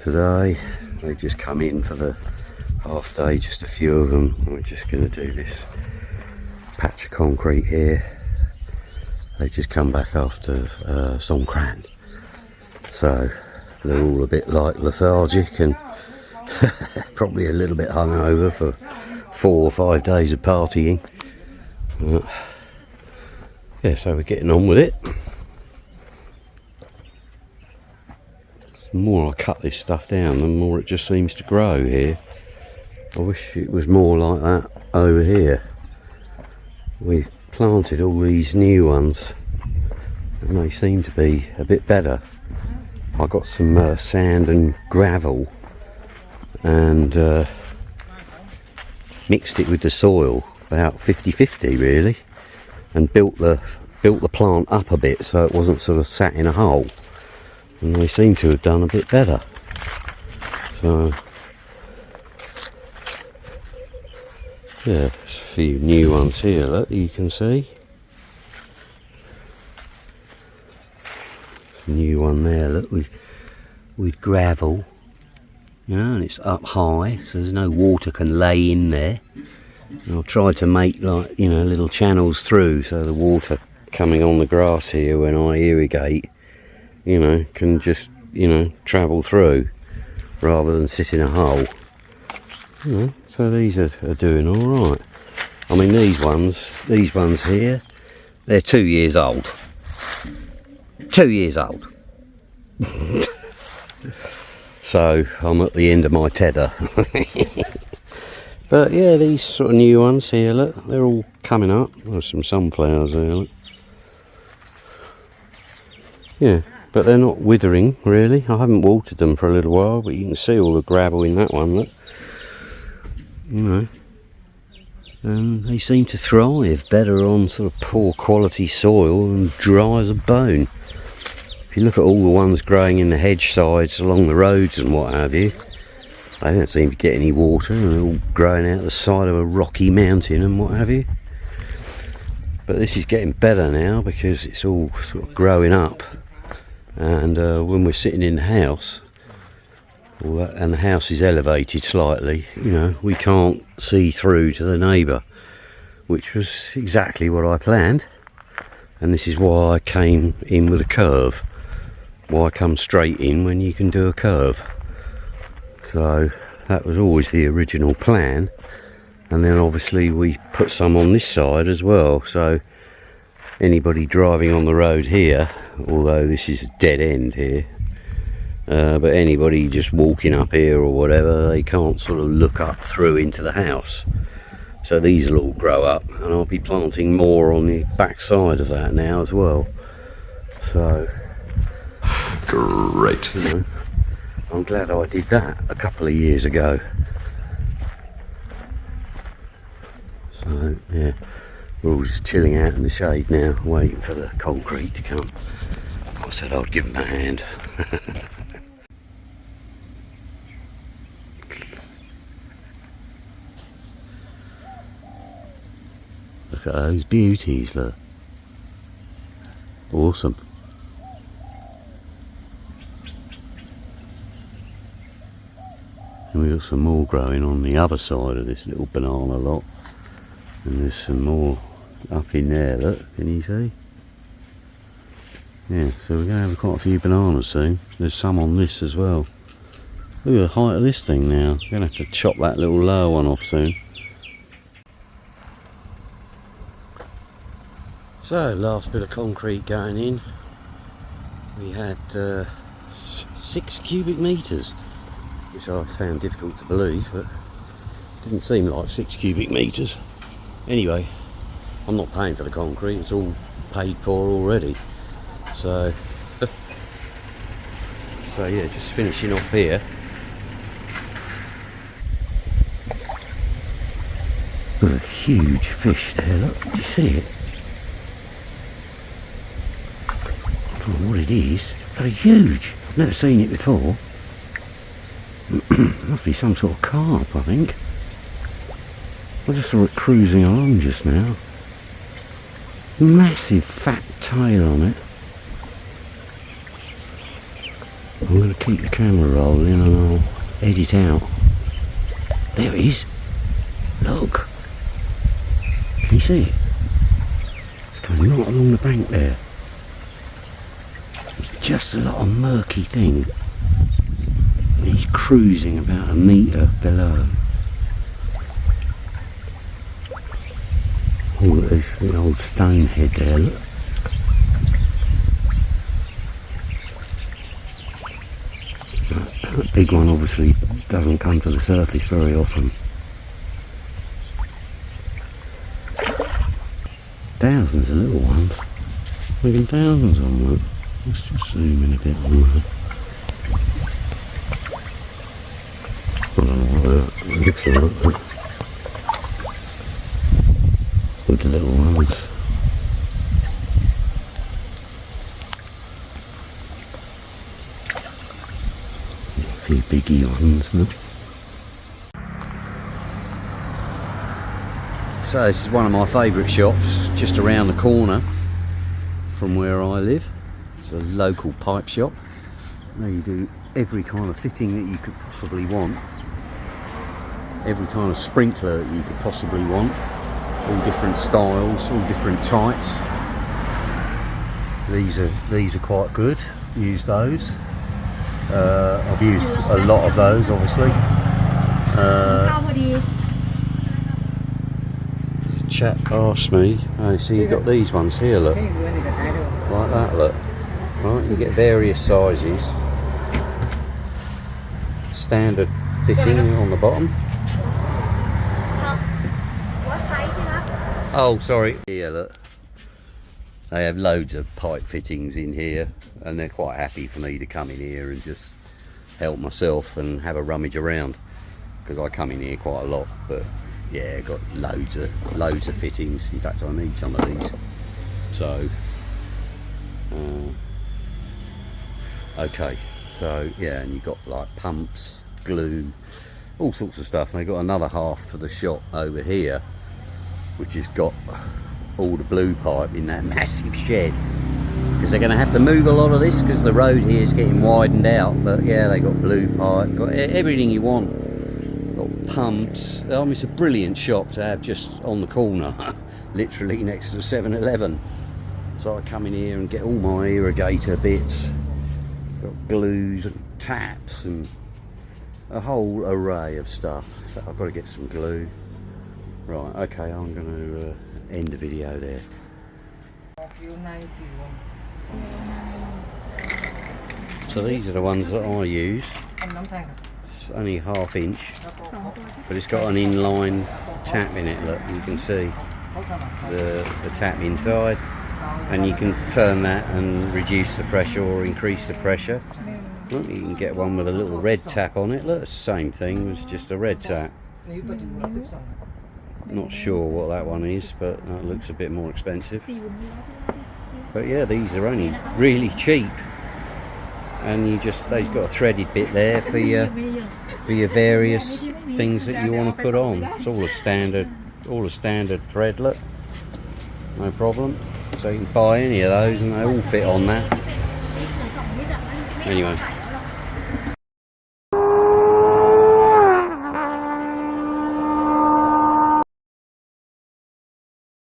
today. They just come in for the half day, just a few of them. We're just going to do this patch of concrete here. They just come back after Songkran, so they're all a bit like lethargic and probably a little bit hungover for 4 or 5 days of partying. Yeah, so we're getting on with it. The more I cut this stuff down, the more it just seems to grow here. I wish it was more like that over here. We've planted all these new ones and they seem to be a bit better. I got some sand and gravel and mixed it with the soil, about 50-50 really, and built the plant up a bit so it wasn't sort of sat in a hole, and they seem to have done a bit better. So yeah, there's a few new ones here, look, you can see. New one there, look, with gravel, you know, and it's up high, so there's no water can lay in there. And I've tried to make, like, you know, little channels through so the water coming on the grass here when I irrigate, you know, can just, you know, travel through rather than sit in a hole. You know, so these are doing all right. I mean, these ones here, they're 2 years old. 2 years old. So I'm at the end of my tether. But yeah, these sort of new ones here, look, they're all coming up. There's some sunflowers there, look. Yeah, but they're not withering really. I haven't watered them for a little while, but you can see all the gravel in that one, look. You know, and they seem to thrive better on sort of poor quality soil and dry as a bone. If you look at all the ones growing in the hedge sides along the roads and what have you, they don't seem to get any water, and they're all growing out the side of a rocky mountain and what have you. But this is getting better now because it's all sort of growing up, and when we're sitting in the house, and the house is elevated slightly, you know, we can't see through to the neighbour, which was exactly what I planned. And this is why I came in with a curve. Why come straight in when you can do a curve? So that was always the original plan, and then obviously we put some on this side as well, so anybody driving on the road here, although this is a dead end here, but anybody just walking up here or whatever, they can't sort of look up through into the house. So these will all grow up, and I'll be planting more on the back side of that now as well. So great. You know, I'm glad I did that a couple of years ago. So yeah, we're all just chilling out in the shade now, waiting for the concrete to come. I said I'd give them a hand. Look at those beauties, look. Awesome. And we've got some more growing on the other side of this little banana lot. And there's some more up in there, look, can you see? Yeah, so we're going to have quite a few bananas soon. There's some on this as well. Look at the height of this thing now. We're going to have to chop that little lower one off soon. So, last bit of concrete going in. We had 6 cubic metres, which I found difficult to believe, but didn't seem like 6 cubic metres. Anyway, I'm not paying for the concrete, it's all paid for already. So, so yeah, just finishing off here. There's a huge fish there, look, do you see it? I don't know what it is, it's very huge. I've never seen it before. Must be some sort of carp, I think. I just saw it cruising along just now. Massive fat tail on it. I'm going to keep the camera rolling and I'll edit out. There it is. Look. Can you see it? It's going right along the bank there. It's just a lot of murky thing. And he's cruising about a metre below. Oh, there's the old stone head there, look. That big one obviously doesn't come to the surface very often. Thousands of little ones. Even thousands on that. Let's just zoom in a bit on that. I don't know what that looks like. With the little ones. A few biggie ones, no? So this is one of my favourite shops, just around the corner from where I live. It's a local pipe shop. They do every kind of fitting that you could possibly want. Every kind of sprinkler that you could possibly want. All different styles, all different types. These are quite good. Use those. I've used a lot of those, obviously. Chap asked me, oh, so you've got these ones here, look. Like that, look. Right, you get various sizes. Standard fitting on the bottom. Oh, sorry. Here, look. They have loads of pipe fittings in here, and they're quite happy for me to come in here and just help myself and have a rummage around, because I come in here quite a lot. But yeah, got loads of fittings. In fact, I need some of these. So, okay. So yeah, and you've got like pumps, glue, all sorts of stuff. And they've got another half to the shop over here, which has got all the blue pipe in that massive shed, because they're going to have to move a lot of this because the road here is getting widened out. But yeah, they got blue pipe, got everything you want, got pumps. I mean, it's a brilliant shop to have just on the corner, literally next to the 7-Eleven. So I come in here and get all my irrigator bits, got glues and taps and a whole array of stuff. So I've got to get some glue. Right, okay, I'm going to end the video there. So these are the ones that I use. It's only 1/2 inch, but it's got an inline tap in it, look, you can see the tap inside, and you can turn that and reduce the pressure or increase the pressure. Look, you can get one with a little red tap on it, look, it's the same thing, it's just a red tap. Not sure what that one is, but that looks a bit more expensive. But yeah, these are only really cheap, and they've got a threaded bit there for your various things that you want to put on. It's all a standard thread, look, no problem. So you can buy any of those, and they all fit on that. Anyway.